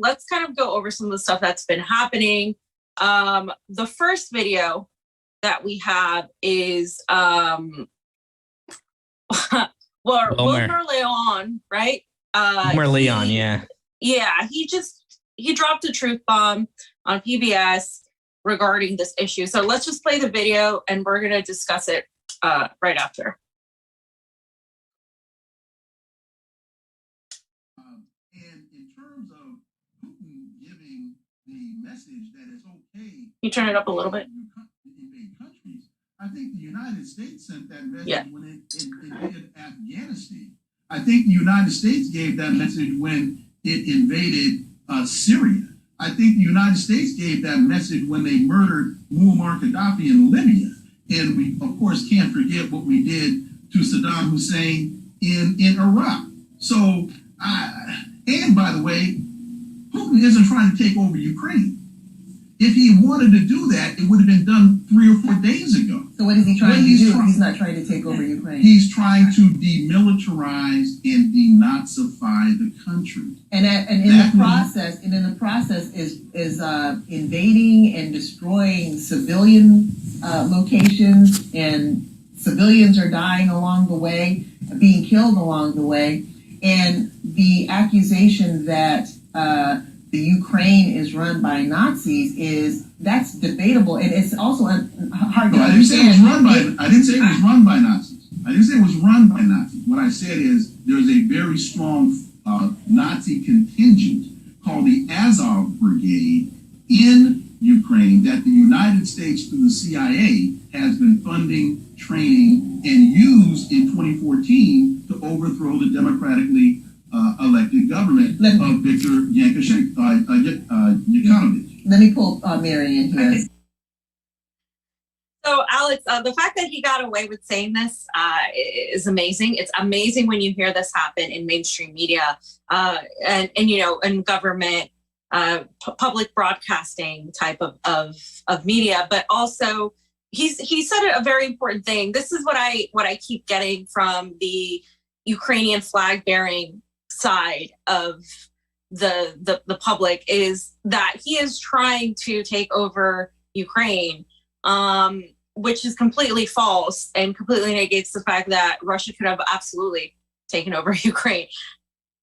let's kind of go over some of the stuff that's been happening. The first video that we have is Wilmer Leon, right? Wilmer Leon, yeah. Yeah, he dropped a truth bomb on PBS regarding this issue. So let's just play the video and we're gonna discuss it right after. And in terms of Putin giving the message that it's okay, you turn it up a little bit. Invade countries. I think the United States sent that message when it invaded Afghanistan. I think the United States gave that message when it invaded Syria. I think the United States gave that message when they murdered Muammar Gaddafi in Libya. And we, of course, can't forget what we did to Saddam Hussein in Iraq. So, and by the way, Putin isn't trying to take over Ukraine. If he wanted to do that, it would have been done 3 or 4 days ago. So what is he trying to do? He's not trying to take over Ukraine. He's trying to demilitarize and denazify the country. And in the process is invading and destroying civilian locations, and civilians are dying along the way, being killed along the way. And the accusation that the Ukraine is run by Nazis that's debatable, and it's also hard to understand. I didn't say it was run by Nazis. I didn't say it was run by Nazis. What I said is there's a very strong Nazi contingent called the Azov Brigade in Ukraine that the United States, through the CIA, has been funding, training, and used in 2014 to overthrow the democratically elected government of Viktor Yanukovych. Let me pull Mary in here. Okay. So, Alex, the fact that he got away with saying this is amazing. It's amazing when you hear this happen in mainstream media and in government, public broadcasting type of media. But also, he said a very important thing. This is what I keep getting from the Ukrainian flag bearing side of the public, is that he is trying to take over Ukraine, which is completely false and completely negates the fact that Russia could have absolutely taken over Ukraine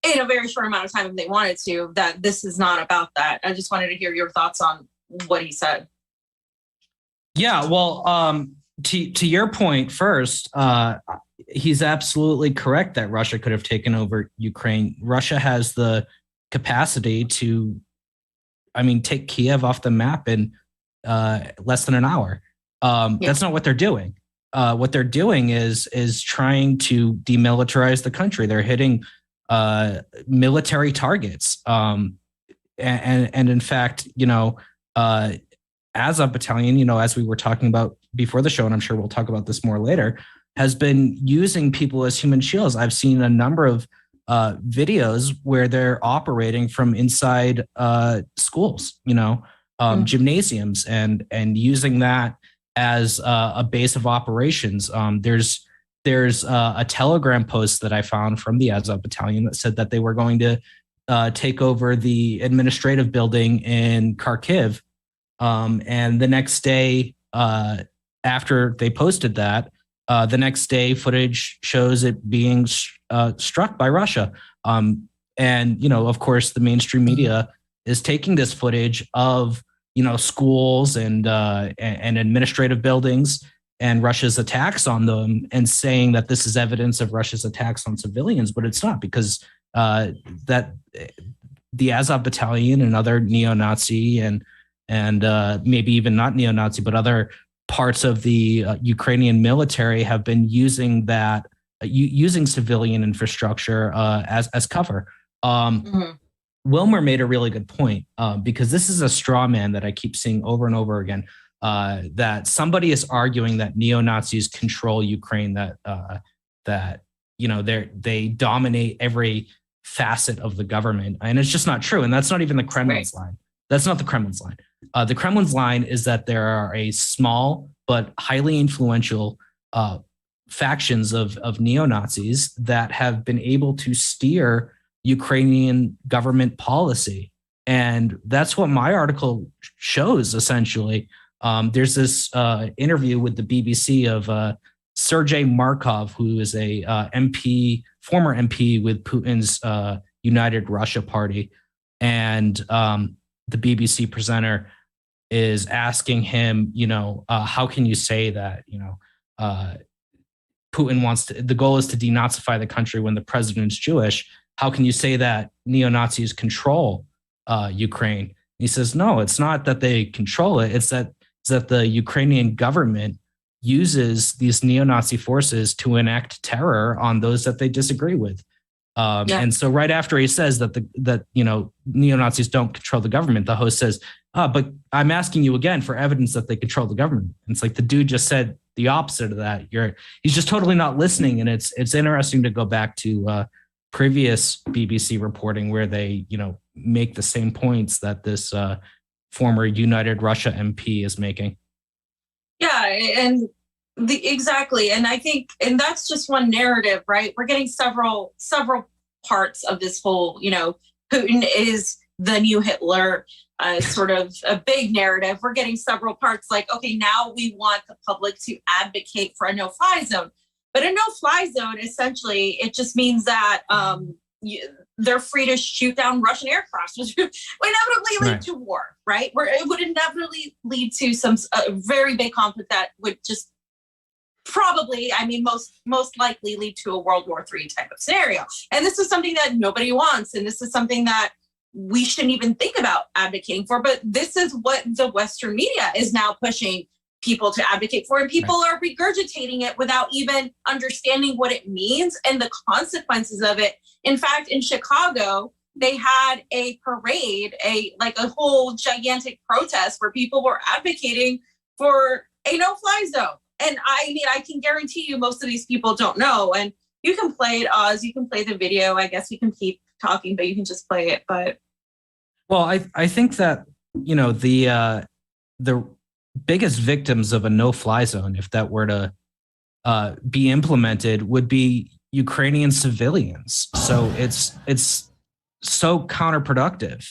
in a very short amount of time if they wanted to. That this is not about that. I just wanted to hear your thoughts on what he said. Yeah, well, to your point first, he's absolutely correct that Russia could have taken over Ukraine. Russia has the capacity to, take Kiev off the map in less than an hour. That's not what they're doing. What they're doing is trying to demilitarize the country. They're hitting military targets. And in fact, Azov Battalion, as we were talking about before the show, and I'm sure we'll talk about this more later, has been using people as human shields. I've seen a number of videos where they're operating from inside schools, gymnasiums, and using that as a base of operations. There's a Telegram post that I found from the Azov Battalion that said that they were going to take over the administrative building in Kharkiv. And the next day, after they posted that, the next day footage shows it being struck by Russia. And, of course, the mainstream media is taking this footage of, schools and administrative buildings and Russia's attacks on them and saying that this is evidence of Russia's attacks on civilians, but it's not, because that the Azov Battalion and other neo-Nazi and maybe even not neo-Nazi, but other parts of the Ukrainian military have been using that, using civilian infrastructure as cover. Wilmer made a really good point, because this is a straw man that I keep seeing over and over again, that somebody is arguing that neo-Nazis control Ukraine, that they dominate every facet of the government, and it's just not true. And that's not even the Kremlin's line. That's not the Kremlin's line. The Kremlin's line is that there are a small but highly influential factions of neo-Nazis that have been able to steer Ukrainian government policy. And that's what my article shows, essentially. There's this interview with the BBC of Sergei Markov, who is a former MP with Putin's United Russia Party. And the BBC presenter is asking him, how can you say that, Putin wants to, the goal is to denazify the country when the president's Jewish. How can you say that neo-Nazis control Ukraine? And he says, no, it's not that they control it. It's that the Ukrainian government uses these neo-Nazi forces to enact terror on those that they disagree with. And so right after he says that neo-Nazis don't control the government, the host says, but I'm asking you again for evidence that they control the government. And it's like the dude just said the opposite of that. He's just totally not listening. And it's interesting to go back to previous BBC reporting where they, make the same points that this former United Russia MP is making. Yeah, and exactly. And I think, and that's just one narrative, right? We're getting several parts of this whole, Putin is the new Hitler, sort of a big narrative. We're getting several parts like, okay, now we want the public to advocate for a no-fly zone. But a no-fly zone, essentially, it just means that they're free to shoot down Russian aircrafts, which would inevitably lead to war, right? Where it would inevitably lead to some very big conflict that would just probably, most likely lead to a World War III type of scenario. And this is something that nobody wants. And this is something that we shouldn't even think about advocating for. But this is what the Western media is now pushing people to advocate for. And people are regurgitating it without even understanding what it means and the consequences of it. In fact, in Chicago, they had a parade, a whole gigantic protest where people were advocating for a no-fly zone. And I can guarantee you most of these people don't know. And you can play it, Oz. You can play the video. I guess you can keep talking, but you can just play it. But well, I think that the biggest victims of a no-fly zone, if that were to be implemented, would be Ukrainian civilians. So it's so counterproductive.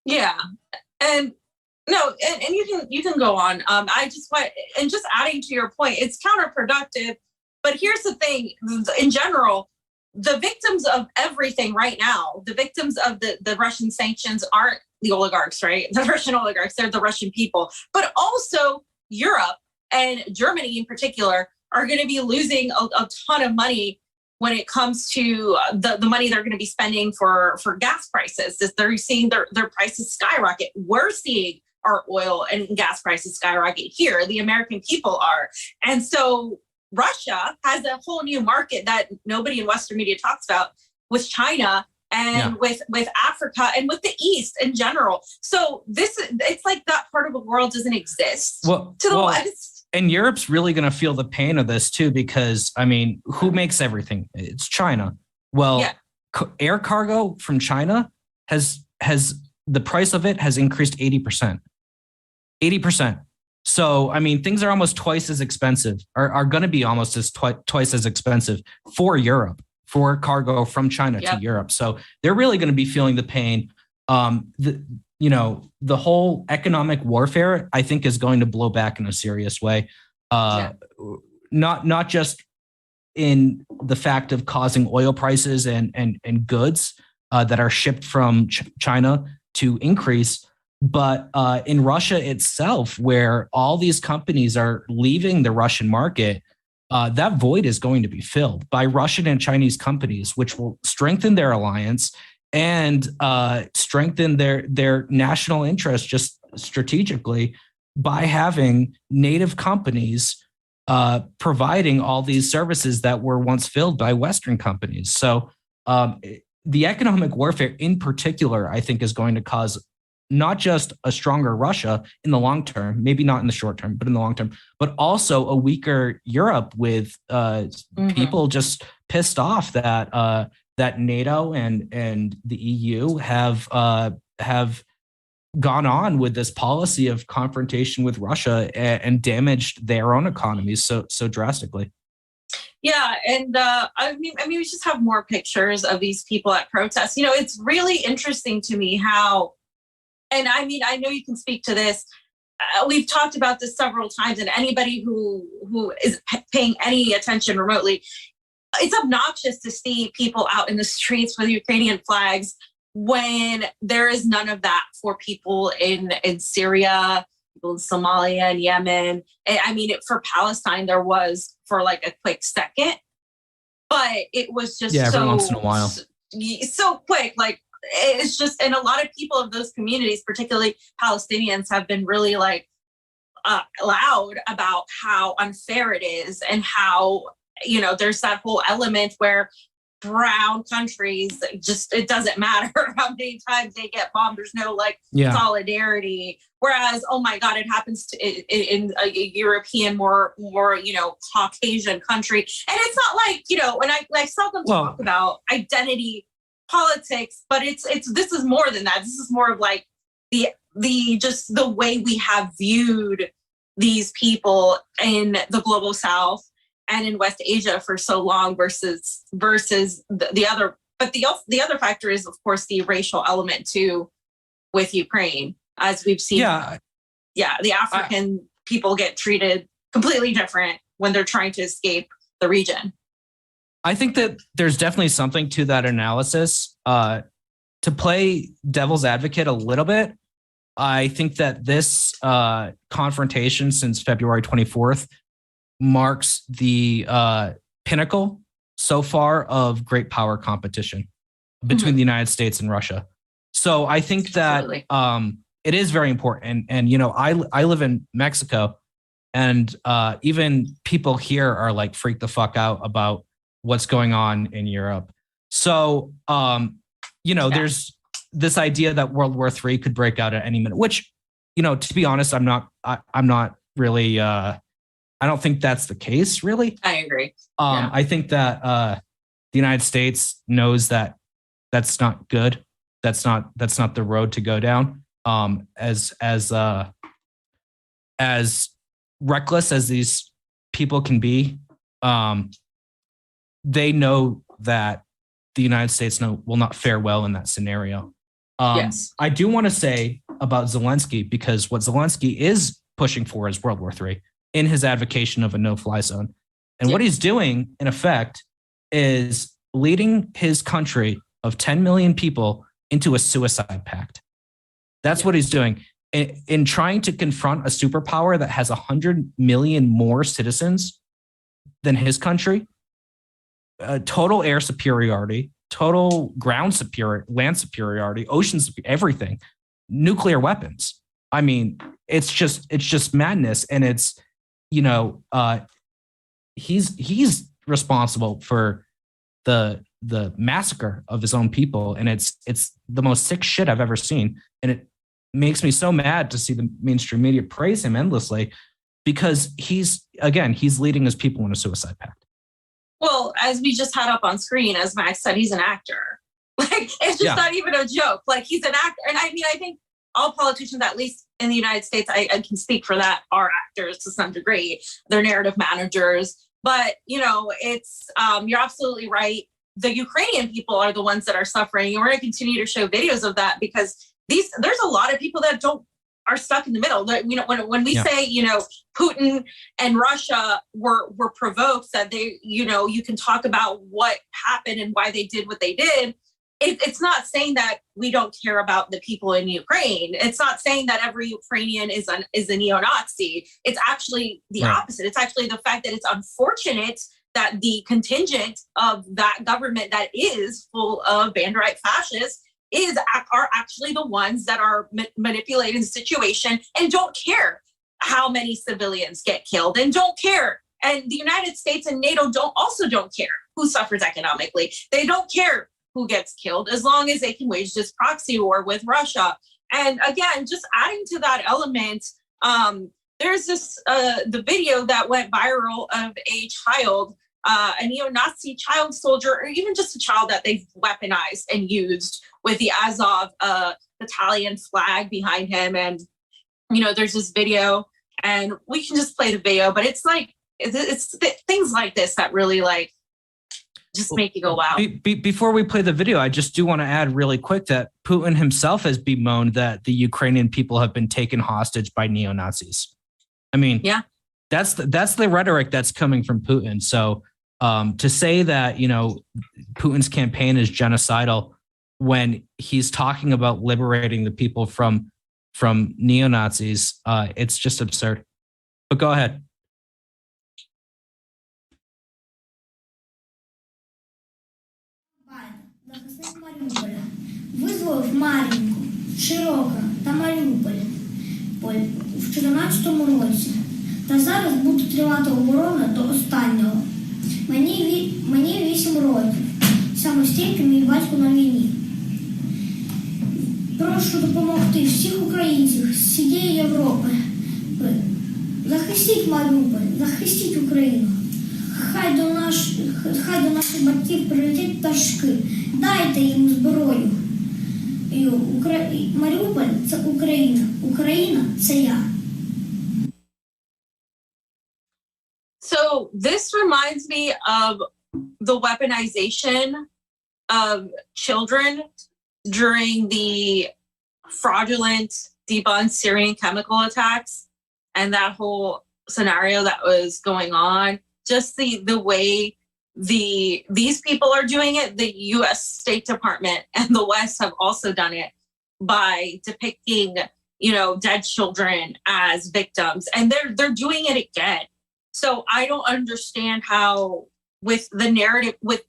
Yeah, and no, and you can go on. I just want, and just adding to your point, it's counterproductive. But here's the thing: in general, the victims of everything right now, the victims of the Russian sanctions aren't the oligarchs, right? The Russian oligarchs, they're the Russian people. But also Europe and Germany in particular are going to be losing a ton of money when it comes to the money they're going to be spending for gas prices. They're seeing their prices skyrocket. We're seeing our oil and gas prices skyrocket here. The American people are. And so Russia has a whole new market that nobody in Western media talks about with China and with Africa and with the East in general. So it's like that part of the world doesn't exist to the West. And Europe's really going to feel the pain of this too, because who makes everything? It's China. Well, air cargo from China has the price of it has increased 80%. 80%. So, things are almost twice as expensive, are going to be almost as twice as expensive for Europe, for cargo from China to Europe. So they're really going to be feeling the pain. The whole economic warfare, I think, is going to blow back in a serious way. Not just in the fact of causing oil prices and goods that are shipped from China to increase, but in Russia itself, where all these companies are leaving the Russian market, that void is going to be filled by Russian and Chinese companies, which will strengthen their alliance and strengthen their national interest just strategically by having native companies providing all these services that were once filled by Western companies. So the economic warfare in particular, I think, is going to cause not just a stronger Russia in the long term, maybe not in the short term, but in the long term, but also a weaker Europe with people just pissed off that that NATO and the EU have gone on with this policy of confrontation with Russia and damaged their own economies so drastically. Yeah, and I mean, we just have more pictures of these people at protests. You know, it's really interesting to me how, and I mean, I know you can speak to this. We've talked about this several times, and anybody who is paying any attention remotely, it's obnoxious to see people out in the streets with Ukrainian flags when there is none of that for people in Syria, people in Somalia and Yemen. I mean, for Palestine, there was for like a quick second, but it was just every once in a while, so quick. Like it's just, and a lot of people of those communities, particularly Palestinians, have been really like loud about how unfair it is and how, you know, there's that whole element where brown countries just, it doesn't matter how many times they get bombed. There's no like solidarity. Whereas, oh my God, it happens in a European, more, you know, Caucasian country. And it's not like, you know, and I seldom talk about identity politics, but this is more than that. This is more of like the just the way we have viewed these people in the global South and in West Asia for so long versus the other. But the other factor is, of course, the racial element too with Ukraine, as we've seen. The African people get treated completely different when they're trying to escape the region. I think that there's definitely something to that analysis. To play devil's advocate a little bit, I think that this confrontation since February 24th marks the pinnacle so far of great power competition between the United States and Russia. So I think that it is very important. And you know, I live in Mexico, and even people here are like freaked the fuck out about what's going on in Europe. So, you know, there's this idea that World War III could break out at any minute, which, you know, to be honest, I'm not really, I don't think that's the case, really. I agree. I think that the United States knows that that's not good. That's not the road to go down. As reckless as these people can be, they know that the United States will not fare well in that scenario. I do want to say about Zelensky, because what Zelensky is pushing for is World War III in his advocation of a no-fly zone. And what he's doing, in effect, is leading his country of 10 million people into a suicide pact. That's what he's doing. In trying to confront a superpower that has 100 million more citizens than his country, total air superiority, total ground superiority, land superiority, ocean superiority, everything, nuclear weapons. I mean, it's just madness. And it's, you know, he's responsible for the massacre of his own people. And it's the most sick shit I've ever seen. And it makes me so mad to see the mainstream media praise him endlessly, because he's leading his people in a suicide pact. Well, as we just had up on screen, as Max said, he's an actor. Like, it's just not even a joke. Like, he's an actor. And I mean, I think all politicians, at least in the United States, I can speak for that, are actors to some degree. They're narrative managers. But, you know, it's, you're absolutely right. The Ukrainian people are the ones that are suffering. And we're going to continue to show videos of that, because there's a lot of people that are stuck in the middle. You know, when we say, you know, Putin and Russia were provoked, that they, you know, you can talk about what happened and why they did what they did. It's not saying that we don't care about the people in Ukraine. It's not saying that every Ukrainian is a neo-Nazi. It's actually the opposite. It's actually the fact that it's unfortunate that the contingent of that government that is full of Banderite fascists are actually the ones that are manipulating the situation and don't care how many civilians get killed and don't care. And the United States and NATO don't care who suffers economically. They don't care who gets killed, as long as they can wage this proxy war with Russia. And again, just adding to that element, there's this the video that went viral of a child, a neo-Nazi child soldier, or even just a child that they've weaponized and used with the Azov battalion flag behind him. And, you know, there's this video, and we can just play the video, but it's like, it's things like this that really like just make you go, wow. Before we play the video, I just do want to add really quick that Putin himself has bemoaned that the Ukrainian people have been taken hostage by neo-Nazis. I mean, yeah, that's the rhetoric that's coming from Putin. So to say that, Putin's campaign is genocidal when he's talking about liberating the people from neo-Nazis, it's just absurd. But go ahead. Захисник Маріуполя визволив Мар'їнку, Широка та Маріуполь в 14-му році. Та зараз буде тривати оборона до останнього. Мені 8 років. Саме стільки мій батько на війні. Прошу допомогти всіх українців з цієї Європи. Захистіть Маріуполь, захистіть Україну. Хай до наших батьків прилетять пташки. Дайте їм зброю. Маріуполь – це Україна. Україна – це я. So this reminds me of the weaponization of children during the fraudulent debunk Syrian chemical attacks and that whole scenario that was going on. Just the way these people are doing it, the U.S. State Department and the West have also done it by depicting, dead children as victims, and they're doing it again. So I don't understand how, with the narrative, with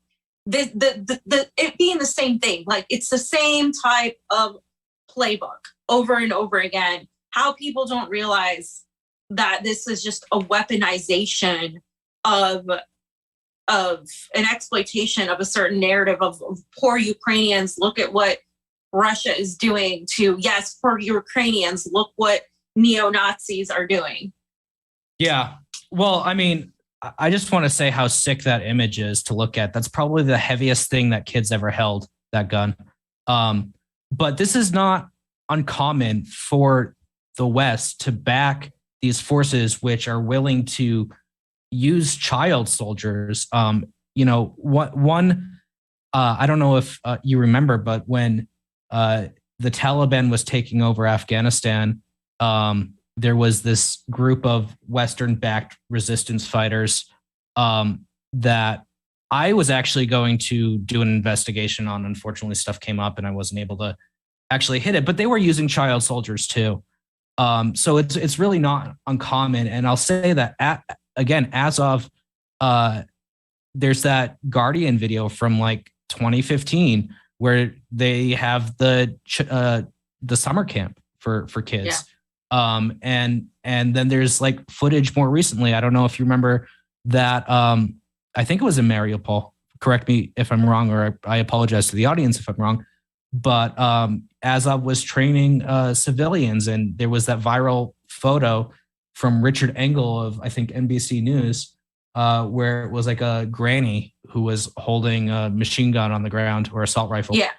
the it being the same thing, like it's the same type of playbook over and over again, how people don't realize that this is just a weaponization of an exploitation of a certain narrative of poor Ukrainians. Look at what Russia is doing to, yes, poor Ukrainians, look what neo-Nazis are doing. Yeah. Well, I mean, I just want to say how sick that image is to look at. That's probably the heaviest thing that kids ever held, that gun. But this is not uncommon for the West to back these forces which are willing to use child soldiers. I don't know if you remember, but when the Taliban was taking over Afghanistan, there was this group of Western-backed resistance fighters that I was actually going to do an investigation on. Unfortunately, stuff came up and I wasn't able to actually hit it, but they were using child soldiers too. So it's really not uncommon. And I'll say that again, as of there's that Guardian video from like 2015 where they have the summer camp for kids. Yeah. And then there's like footage more recently. I don't know if you remember that. I think it was in Mariupol. Correct me if I'm wrong, or I apologize to the audience if I'm wrong. But Azov was training civilians, and there was that viral photo from Richard Engel of, I think, NBC News, where it was like a granny who was holding a machine gun on the ground, or assault rifle. Yeah.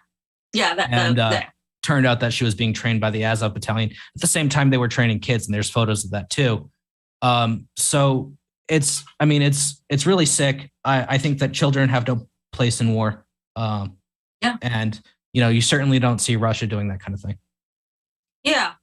That. Turned out that she was being trained by the Azov battalion. At the same time, they were training kids, and there's photos of that too. So it's really sick. I think that children have no place in war. And you certainly don't see Russia doing that kind of thing. Yeah.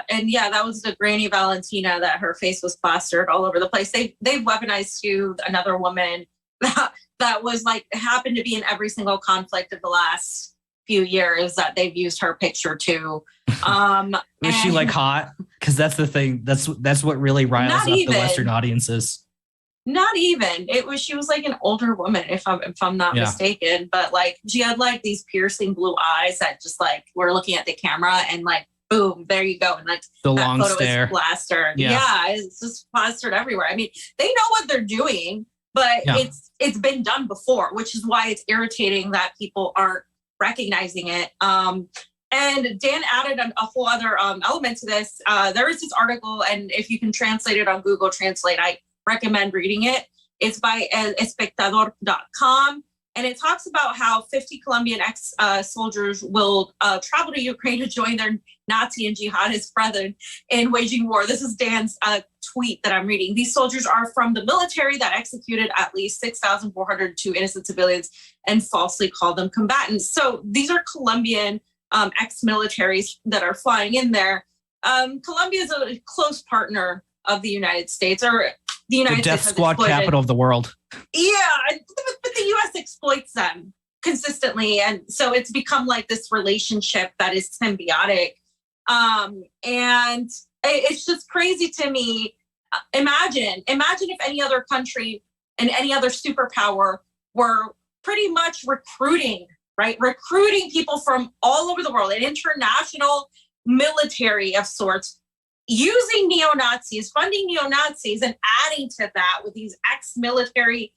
And that was the Granny Valentina that her face was plastered all over the place. They've weaponized to another woman that was like, happened to be in every single conflict of the last few years that they've used her picture to. Was she like hot? Because that's the thing. That's what really riles up the Western audiences. Not even. She was like an older woman, if I'm not mistaken. But like she had like these piercing blue eyes that just like were looking at the camera, and like boom, there you go. And like the that long photo stare. is plastered. Yeah, it's just plastered everywhere. I mean, they know what they're doing, but it's been done before, which is why it's irritating that people aren't recognizing it. And Dan added a whole other element to this. There is this article, and if you can translate it on Google Translate, I recommend reading it. It's by espectador.com. And it talks about how 50 Colombian ex-soldiers will travel to Ukraine to join their Nazi and jihadist brethren in waging war. This is Dan's tweet that I'm reading. These soldiers are from the military that executed at least 6,402 innocent civilians and falsely called them combatants. So these are Colombian ex-militaries that are flying in there. Colombia is a close partner of the United States, or the United States. The death squad capital of the world. Yeah, but the U.S. exploits them consistently, and so it's become like this relationship that is symbiotic. And it's just crazy to me. Imagine if any other country and any other superpower were pretty much recruiting people from all over the world, an international military of sorts, using neo-Nazis, funding neo-Nazis, and adding to that with these ex-military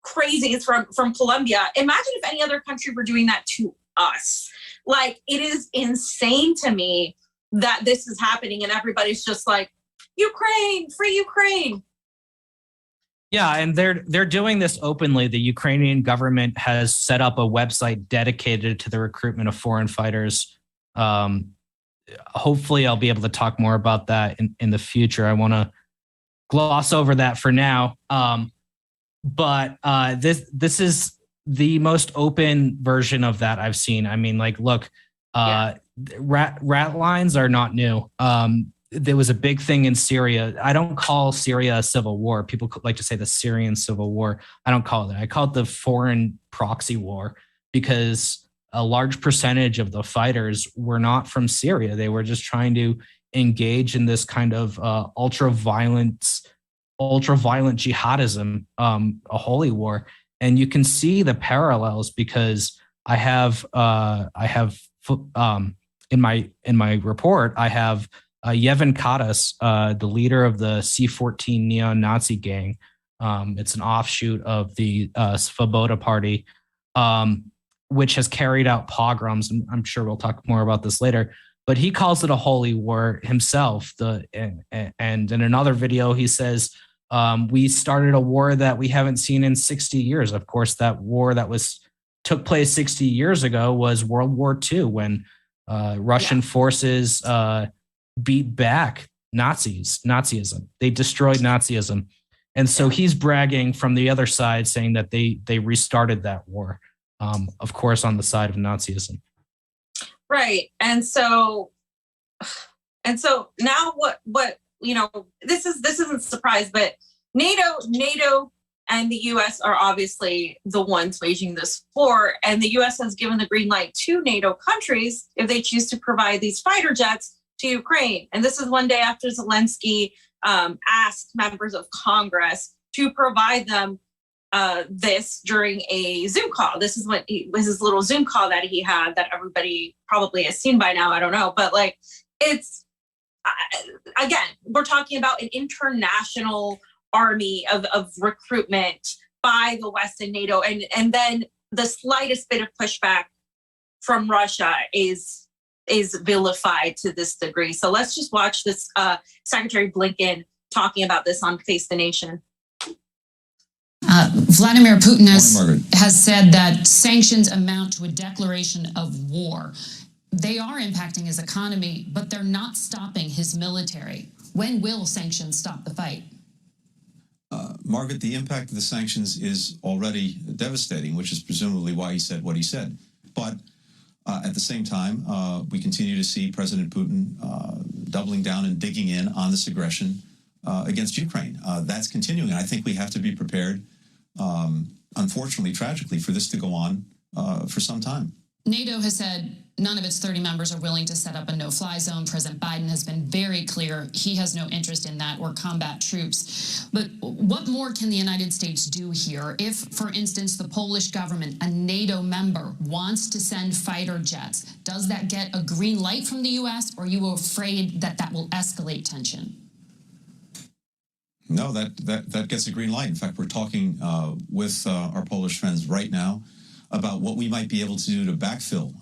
crazies from Colombia. Imagine if any other country were doing that to us. Like, it is insane to me that this is happening and everybody's just like, Ukraine, free Ukraine. Yeah, and they're doing this openly. The Ukrainian government has set up a website dedicated to the recruitment of foreign fighters. Hopefully I'll be able to talk more about that in the future. I want to gloss over that for now. But this is the most open version of that I've seen. I mean, like, look, rat lines are not new. There was a big thing in Syria. I don't call Syria a civil war. People like to say the Syrian civil war. I don't call it that. I call it the foreign proxy war, because a large percentage of the fighters were not from Syria. They were just trying to engage in this kind of ultra-violent jihadism, a holy war. And you can see the parallels, because I have in my report, I have Yevhen Kadas, the leader of the C-14 neo-Nazi gang. It's an offshoot of the Svoboda Party, which has carried out pogroms. And I'm sure we'll talk more about this later. But he calls it a holy war himself. And in another video, he says, we started a war that we haven't seen in 60 years. Of course, that war that took place 60 years ago was World War II, when Russian forces beat back Nazism. They destroyed Nazism. And so he's bragging from the other side, saying that they restarted that war, of course, on the side of Nazism. Right. And so now what this isn't a surprise, but NATO and the US are obviously the ones waging this war, and the US has given the green light to NATO countries if they choose to provide these fighter jets to Ukraine. And this is one day after Zelensky asked members of Congress to provide them this during a Zoom call. This is what was his little Zoom call that he had that everybody probably has seen by now. I don't know, but like, it's again, we're talking about an international army of recruitment by the West and NATO, and then the slightest bit of pushback from Russia is vilified to this degree. So let's just watch this Secretary Blinken talking about this on Face the Nation. Vladimir Putin has said that sanctions amount to a declaration of war. They are impacting his economy, but they're not stopping his military. When will sanctions stop the fight? Margaret, the impact of the sanctions is already devastating, which is presumably why he said what he said. But at the same time, we continue to see President Putin doubling down and digging in on this aggression against Ukraine. That's continuing. I think we have to be prepared, unfortunately, tragically, for this to go on for some time. NATO has said none of its 30 members are willing to set up a no-fly zone. President Biden has been very clear he has no interest in that or combat troops. But what more can the United States do here? If, for instance, the Polish government, a NATO member, wants to send fighter jets, does that get a green light from the U.S., or are you afraid that that will escalate tension? No, that gets a green light. In fact, we're talking with our Polish friends right now about what we might be able to do to backfill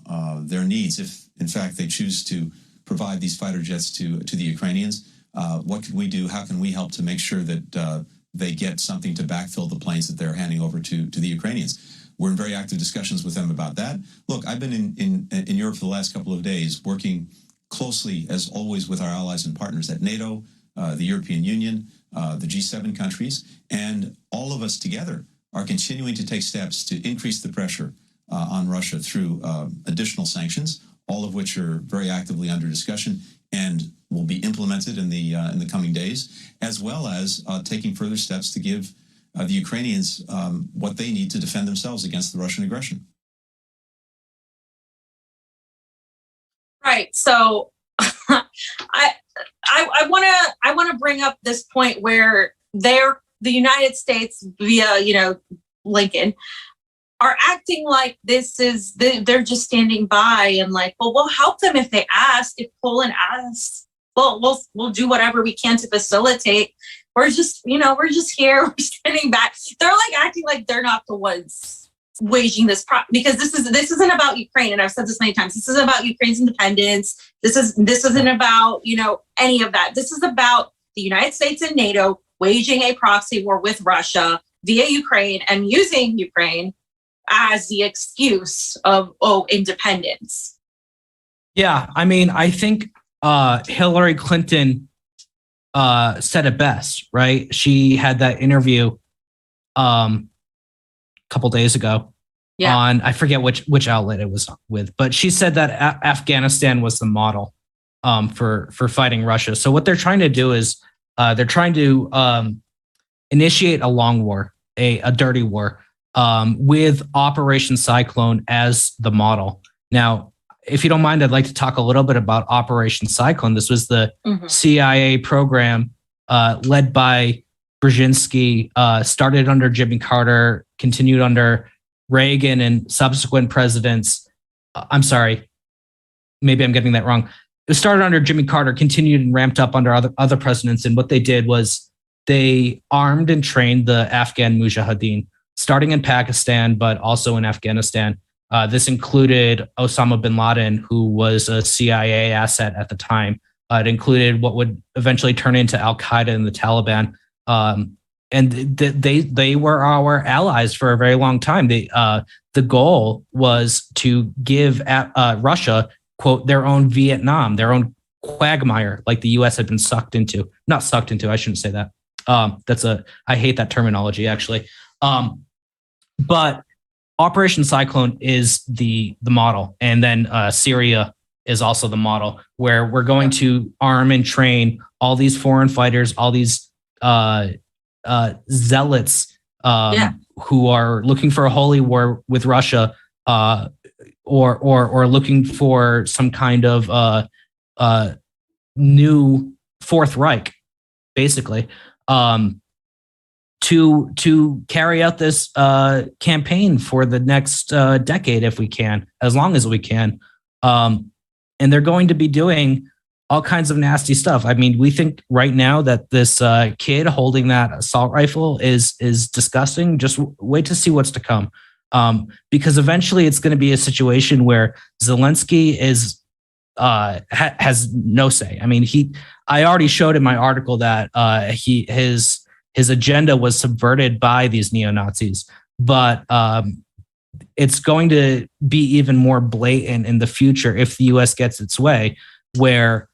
their needs if, in fact, they choose to provide these fighter jets to the Ukrainians. What can we do? How can we help to make sure that they get something to backfill the planes that they're handing over to the Ukrainians? we're in very active discussions with them about that. Look, I've been in Europe for the last couple of days, working closely, as always, with our allies and partners at NATO, the European Union, the G7 countries, and all of us together are continuing to take steps to increase the pressure on Russia through additional sanctions, all of which are very actively under discussion and will be implemented in the coming days, as well as taking further steps to give the Ukrainians what they need to defend themselves against the Russian aggression. Right. So I want to bring up this point where the United States via Lincoln are acting like this is they're just standing by and like, well, we'll help them if they ask. If Poland asks, well, we'll do whatever we can to facilitate. We're just here. We're standing back. They're like acting like they're not the ones waging this because this isn't about Ukraine, and I've said this many times. This isn't about Ukraine's independence. This isn't about any of that. This is about the United States and NATO waging a proxy war with Russia via Ukraine and using Ukraine as the excuse of independence. Yeah, I mean, I think Hillary Clinton said it best, right? She had that interview couple days ago on, I forget which outlet it was with, but she said that Afghanistan was the model for fighting Russia. So what they're trying to do is they're trying to initiate a long war, a dirty war, with Operation Cyclone as the model. Now, if you don't mind, I'd like to talk a little bit about Operation Cyclone. This was the CIA program led by Brzezinski, started under Jimmy Carter, continued under Reagan and subsequent presidents. I'm sorry, maybe I'm getting that wrong. It started under Jimmy Carter, continued and ramped up under other presidents. And what they did was they armed and trained the Afghan Mujahideen, starting in Pakistan, but also in Afghanistan. This included Osama bin Laden, who was a CIA asset at the time. It included what would eventually turn into Al-Qaeda and the Taliban. And they were our allies for a very long time. The goal was to give Russia, quote, their own Vietnam, their own quagmire, like the U.S. had been sucked into. Not sucked into, I shouldn't say that. I hate that terminology, actually. But Operation Cyclone is the model. And then Syria is also the model, where we're going to arm and train all these foreign fighters, all these zealots who are looking for a holy war with Russia, or looking for some kind of new Fourth Reich, basically, to carry out this campaign for the next decade, if we can, as long as we can. And they're going to be doing all kinds of nasty stuff. I mean, we think right now that this kid holding that assault rifle is disgusting. Just wait to see what's to come. Because eventually it's going to be a situation where Zelensky has no say. I mean, I already showed in my article that his agenda was subverted by these neo-Nazis, but it's going to be even more blatant in the future if the US gets its way, where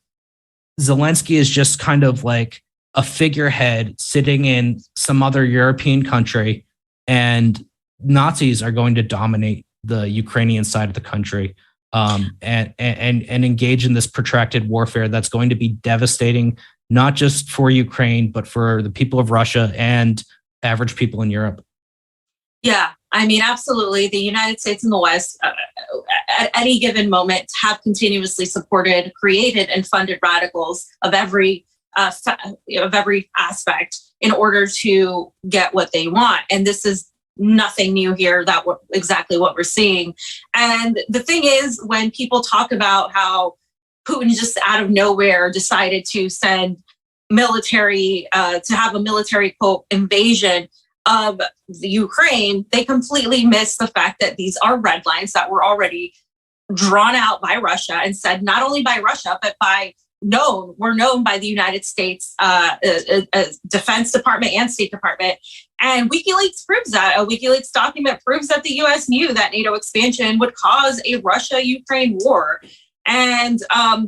Zelensky is just kind of like a figurehead sitting in some other European country, and Nazis are going to dominate the Ukrainian side of the country, and engage in this protracted warfare that's going to be devastating, not just for Ukraine, but for the people of Russia and average people in Europe. Yeah, I mean, absolutely. The United States and the West, at any given moment, have continuously supported, created, and funded radicals of every aspect in order to get what they want. And this is nothing new here. Exactly what we're seeing. And the thing is, when people talk about how Putin just out of nowhere decided to send military, to have a military, quote, invasion of the Ukraine, they completely miss the fact that these are red lines that were already drawn out by Russia, and said not only by Russia, but were known by the United States Defense Department and State Department. And WikiLeaks proves that. A WikiLeaks document proves that the US knew that NATO expansion would cause a Russia-Ukraine war. And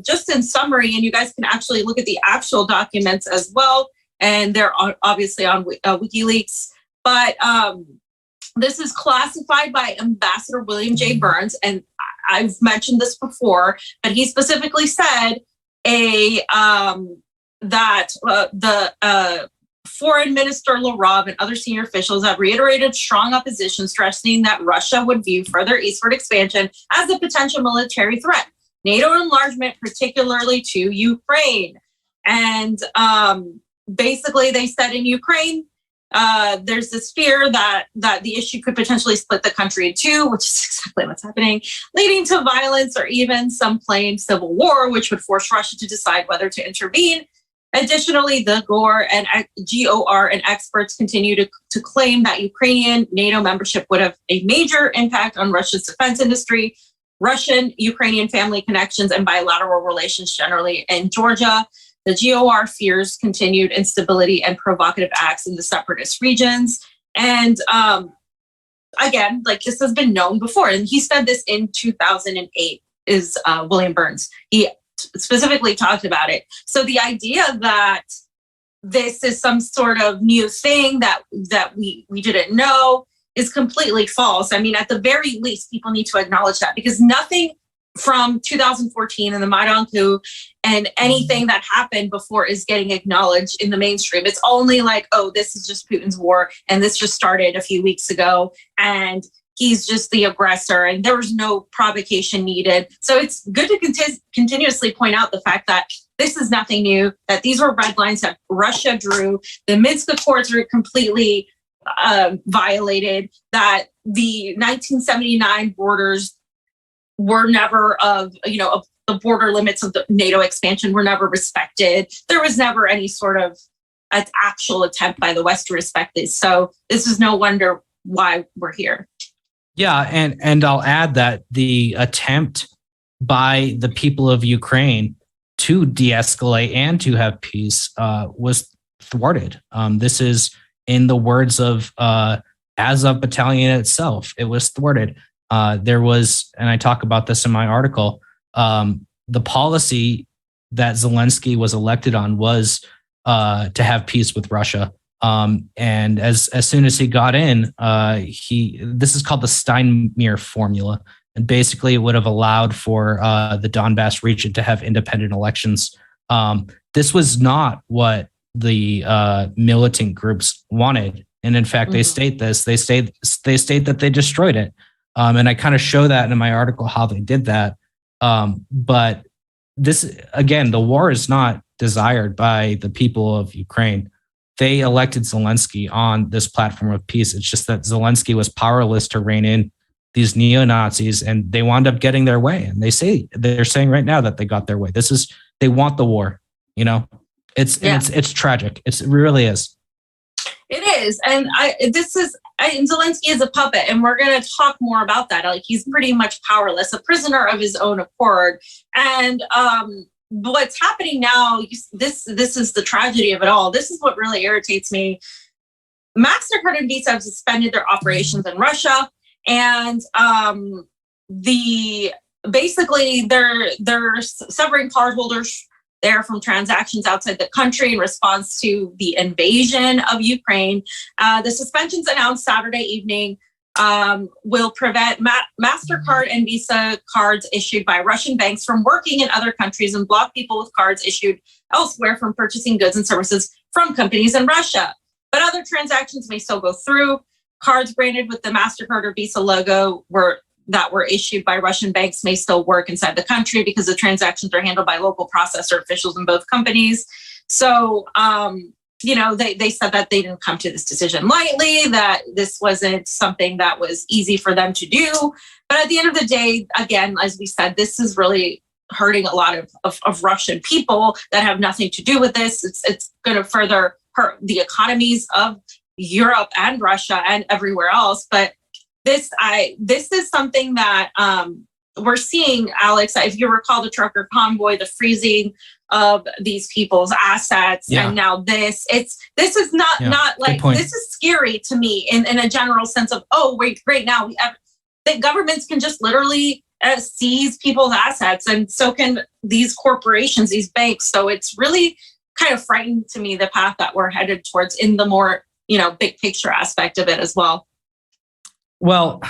just in summary, and you guys can actually look at the actual documents as well, and they're obviously on WikiLeaks, but this is classified by Ambassador William J. Burns, and I've mentioned this before, but he specifically said that the Foreign Minister Lavrov and other senior officials have reiterated strong opposition, stressing that Russia would view further eastward expansion as a potential military threat. NATO enlargement, particularly to Ukraine. And basically they said in Ukraine, there's this fear that the issue could potentially split the country in two, which is exactly what's happening, leading to violence or even some claim civil war, which would force Russia to decide whether to intervene. Additionally, the GOR and experts continue to claim that Ukrainian NATO membership would have a major impact on Russia's defense industry, Russian-Ukrainian family connections, and bilateral relations generally in Georgia. The GOR fears continued instability and provocative acts in the separatist regions. And again, like this has been known before. And he said this in 2008 is William Burns. He specifically talked about it. So the idea that this is some sort of new thing that we didn't know is completely false. I mean, at the very least, people need to acknowledge that, because nothing from 2014 and the Maidan coup and anything that happened before is getting acknowledged in the mainstream. It's only like, oh, this is just Putin's war, and this just started a few weeks ago, and he's just the aggressor, and there was no provocation needed. So it's good to continuously point out the fact that this is nothing new, that these were red lines that Russia drew. The Minsk Accords were completely violated, that the 1979 borders were never of the border limits of the NATO expansion were never respected. There was never any sort of actual attempt by the West to respect this. So this is no wonder why we're here. Yeah, and I'll add that the attempt by the people of Ukraine to de-escalate and to have peace was thwarted. This is in the words of Azov Battalion itself. It was thwarted. There was, and I talk about this in my article, the policy that Zelensky was elected on was to have peace with Russia. And as soon as he got in, this is called the Steinmeier formula. And basically it would have allowed for the Donbass region to have independent elections. This was not what the militant groups wanted. And in fact, they state this, they state that they destroyed it. And I kind of show that in my article, how they did that. But this, again, the war is not desired by the people of Ukraine. They elected Zelensky on this platform of peace. It's just that Zelensky was powerless to rein in these neo-Nazis, and they wound up getting their way. And they're saying right now that they got their way. They want the war. It's tragic. It really is. It is, and Zelensky is a puppet, and we're going to talk more about that. Like, he's pretty much powerless, a prisoner of his own accord. And what's happening now, this is the tragedy of it all. This is what really irritates me. MasterCard and Visa have suspended their operations in Russia, and basically they're severing cardholders there from transactions outside the country in response to the invasion of Ukraine. The suspensions announced Saturday evening will prevent MasterCard and Visa cards issued by Russian banks from working in other countries and block people with cards issued elsewhere from purchasing goods and services from companies in Russia. But other transactions may still go through. Cards branded with the MasterCard or Visa logo that were issued by Russian banks may still work inside the country because the transactions are handled by local processor officials in both companies. So, they said that they didn't come to this decision lightly, that this wasn't something that was easy for them to do. But at the end of the day, again, as we said, this is really hurting a lot of Russian people that have nothing to do with this. It's going to further hurt the economies of Europe and Russia and everywhere else. But this is something that we're seeing, Alex, if you recall the trucker convoy, the freezing of these people's assets, and now this is not like, this is scary to me in a general sense of, oh, wait, right now that governments can just literally seize people's assets, and so can these corporations, these banks. So it's really kind of frightening to me, the path that we're headed towards in the more, big picture aspect of it as well. Well,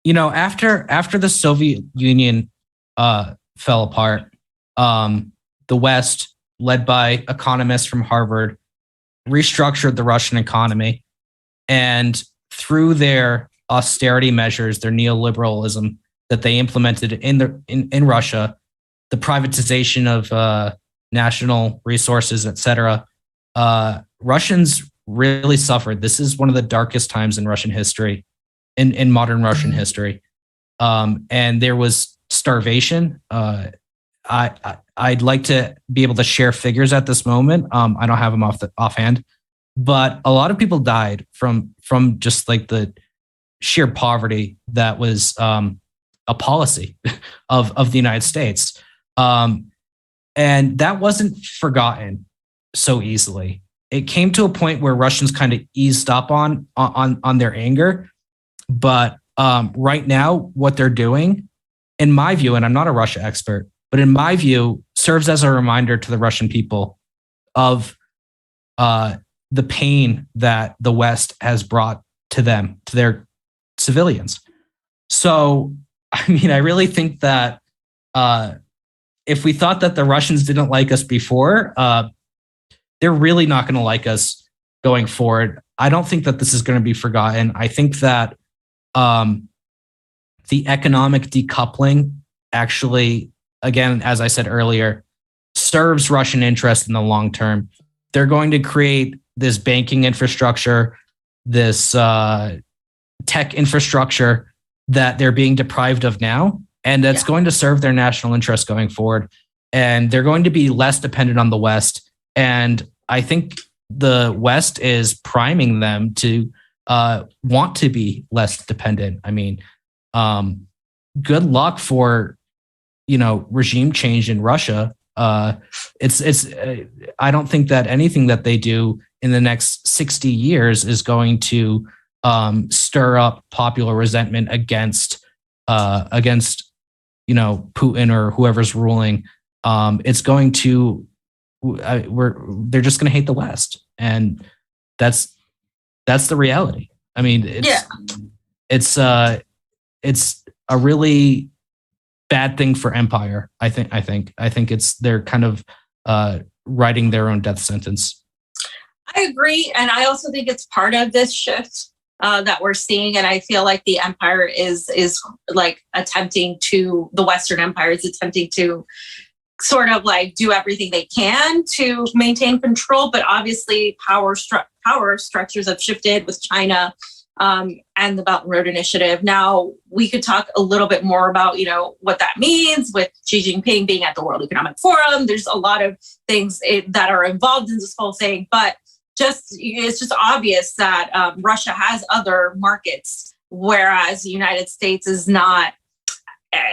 after the Soviet Union fell apart, the West, led by economists from Harvard, restructured the Russian economy, and through their austerity measures, their neoliberalism that they implemented in Russia, the privatization of national resources, etc., Russians really suffered. This is one of the darkest times in Russian history, in modern Russian history, and there was starvation. I'd like to be able to share figures at this moment. I don't have them offhand, but a lot of people died from just like the sheer poverty that was a policy of the United States, and that wasn't forgotten so easily. It came to a point where Russians kind of eased up on their anger, but right now what they're doing, in my view, and I'm not a Russia expert, but in my view, serves as a reminder to the Russian people of the pain that the West has brought to them, to their civilians. So, I mean, I really think that if we thought that the Russians didn't like us before, they're really not going to like us going forward. I don't think that this is going to be forgotten. I think that the economic decoupling actually, again, as I said earlier, serves Russian interest in the long term. They're going to create this banking infrastructure, this tech infrastructure that they're being deprived of now, and that's going to serve their national interest going forward. And they're going to be less dependent on the West. And I think the West is priming them to want to be less dependent. I mean, good luck for regime change in Russia. It's I don't think that anything that they do in the next 60 years is going to stir up popular resentment against Putin or whoever's ruling. It's going to they're just going to hate the West, and that's the reality. I mean, it's a really bad thing for empire. I think they're kind of writing their own death sentence. I agree, and I also think it's part of this shift that we're seeing. And I feel like the empire is like the Western empire is attempting to sort of like do everything they can to maintain control, but obviously power structures have shifted with China and the Belt and Road Initiative. Now we could talk a little bit more about what that means with Xi Jinping being at the World Economic Forum. There's a lot of things that are involved in this whole thing, but it's just obvious that Russia has other markets, whereas the United States is not,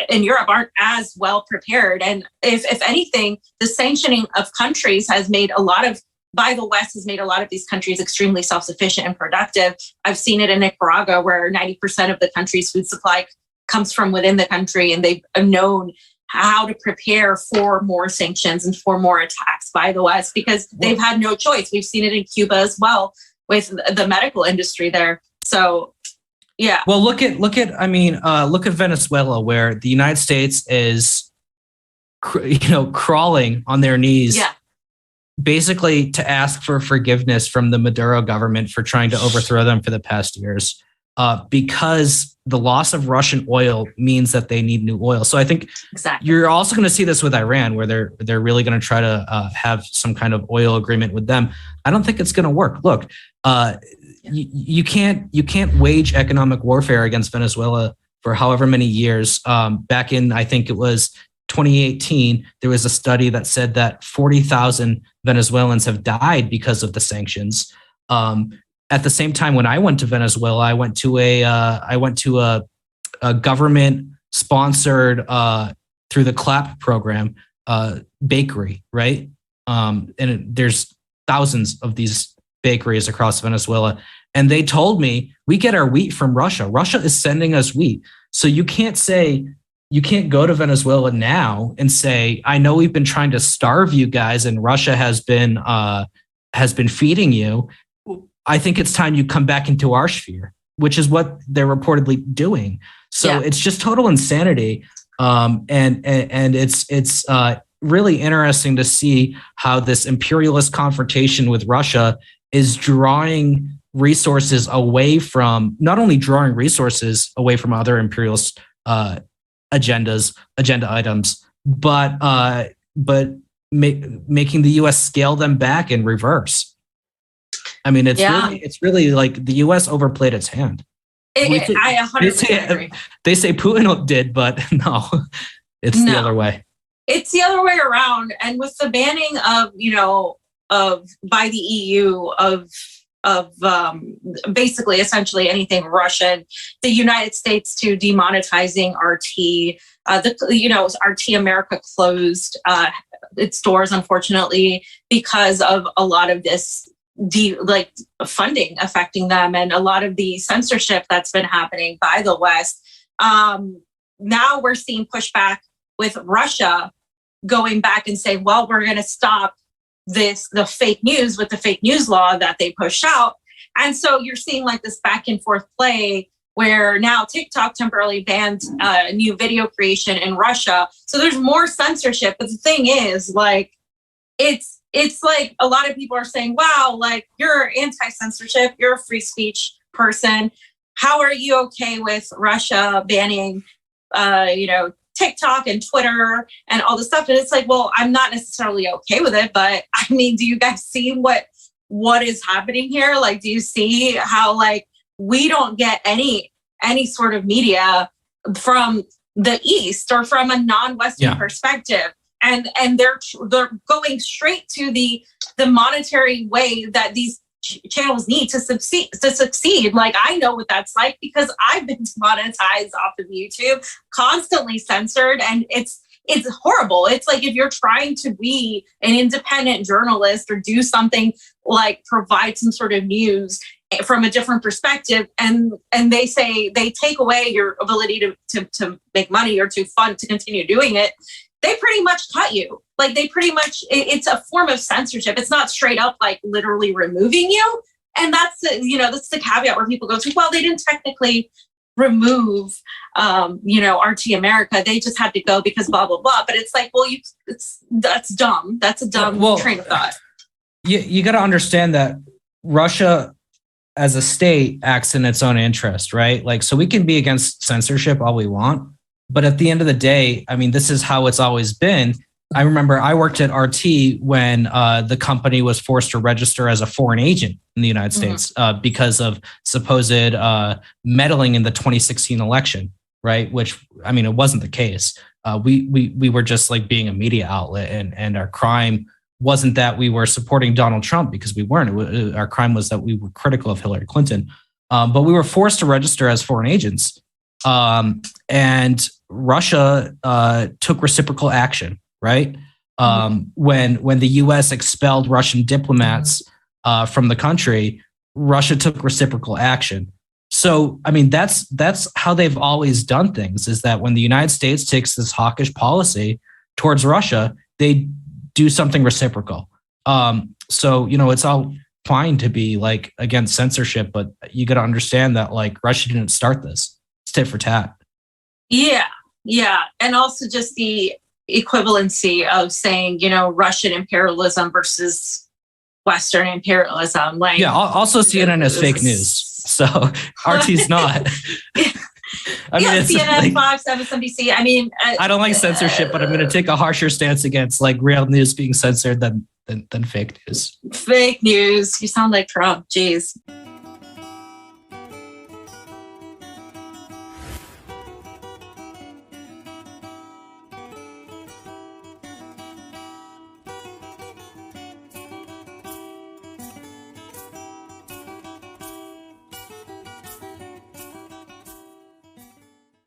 and Europe aren't as well prepared. And if anything, the sanctioning of countries has made by the West has made a lot of these countries extremely self-sufficient and productive. I've seen it in Nicaragua, where 90% of the country's food supply comes from within the country, and they've known how to prepare for more sanctions and for more attacks by the West because they've had no choice. We've seen it in Cuba as well with the medical industry there. So, yeah. Well, look at Venezuela, where the United States is, crawling on their knees, basically to ask for forgiveness from the Maduro government for trying to overthrow them for the past years, because the loss of Russian oil means that they need new oil. So I think you're also going to see this with Iran, where they're really going to try to have some kind of oil agreement with them. I don't think it's going to work. Look, you can't wage economic warfare against Venezuela for however many years. Back in, I think it was 2018, there was a study that said that 40,000 Venezuelans have died because of the sanctions. At the same time, when I went to Venezuela, I went to a government sponsored through the CLAP program bakery, right? There's thousands of these bakeries across Venezuela. And they told me, we get our wheat from Russia. Russia is sending us wheat. So you can't go to Venezuela now and say, I know we've been trying to starve you guys and Russia has been feeding you. I think it's time you come back into our sphere, which is what they're reportedly doing. So it's just total insanity. And it's really interesting to see how this imperialist confrontation with Russia is drawing resources away from, not only drawing resources away from other imperialist agenda items, but making the U.S. scale them back in reverse. I mean, it's really like the U.S. overplayed its hand. I 100% agree. They say Putin did, but no, it's the other way. It's the other way around. And with the banning of by the EU of basically essentially anything Russian, the United States to demonetizing RT, RT America closed its doors, unfortunately, because of a lot of this funding affecting them and a lot of the censorship that's been happening by the West. Now we're seeing pushback with Russia going back and saying, well, we're going to stop the fake news with the fake news law that they push out. And so you're seeing like this back and forth play where now TikTok temporarily banned new video creation in Russia. So there's more censorship. But the thing is, like, it's like a lot of people are saying, wow, like, you're anti-censorship, you're a free speech person. How are you okay with Russia banning, TikTok and Twitter and all this stuff? And it's like, well, I'm not necessarily okay with it, but I mean, do you guys see what is happening here? Like, do you see how, like, we don't get any sort of media from the East or from a non-Western perspective? And they're going straight to the monetary way that these channels need to succeed. Like, I know what that's like because I've been demonetized off of YouTube, constantly censored, and it's horrible. It's like if you're trying to be an independent journalist or do something like provide some sort of news from a different perspective, and they say they take away your ability to make money or to fund to continue doing it, they pretty much cut you. Like, they pretty much, it's a form of censorship. It's not straight up like literally removing you. And that's the caveat where people go to, well, they didn't technically remove, RT America. They just had to go because blah, blah, blah. But it's like, well, that's dumb. That's a dumb train of thought. You got to understand that Russia as a state acts in its own interest, right? Like, so we can be against censorship all we want, but at the end of the day, I mean, this is how it's always been. I remember I worked at RT when the company was forced to register as a foreign agent in the United States because of supposed meddling in the 2016 election, right? Which, I mean, it wasn't the case. We were just like being a media outlet, and our crime wasn't that we were supporting Donald Trump, because we weren't. Our crime was that we were critical of Hillary Clinton. But we were forced to register as foreign agents. And Russia took reciprocal action, right? When the U.S. expelled Russian diplomats from the country, Russia took reciprocal action. So, I mean, that's how they've always done things, is that when the United States takes this hawkish policy towards Russia, they do something reciprocal. So, it's all fine to be like against censorship, but you got to understand that like Russia didn't start this. It's tit for tat. Yeah. And also just the equivalency of saying, Russian imperialism versus Western imperialism. Like, also CNN is fake news. So RT's not. I mean, it's CNN, like, Fox, MSNBC. I mean, I don't like censorship, but I'm going to take a harsher stance against like real news being censored than fake news. Fake news. You sound like Trump. Jeez.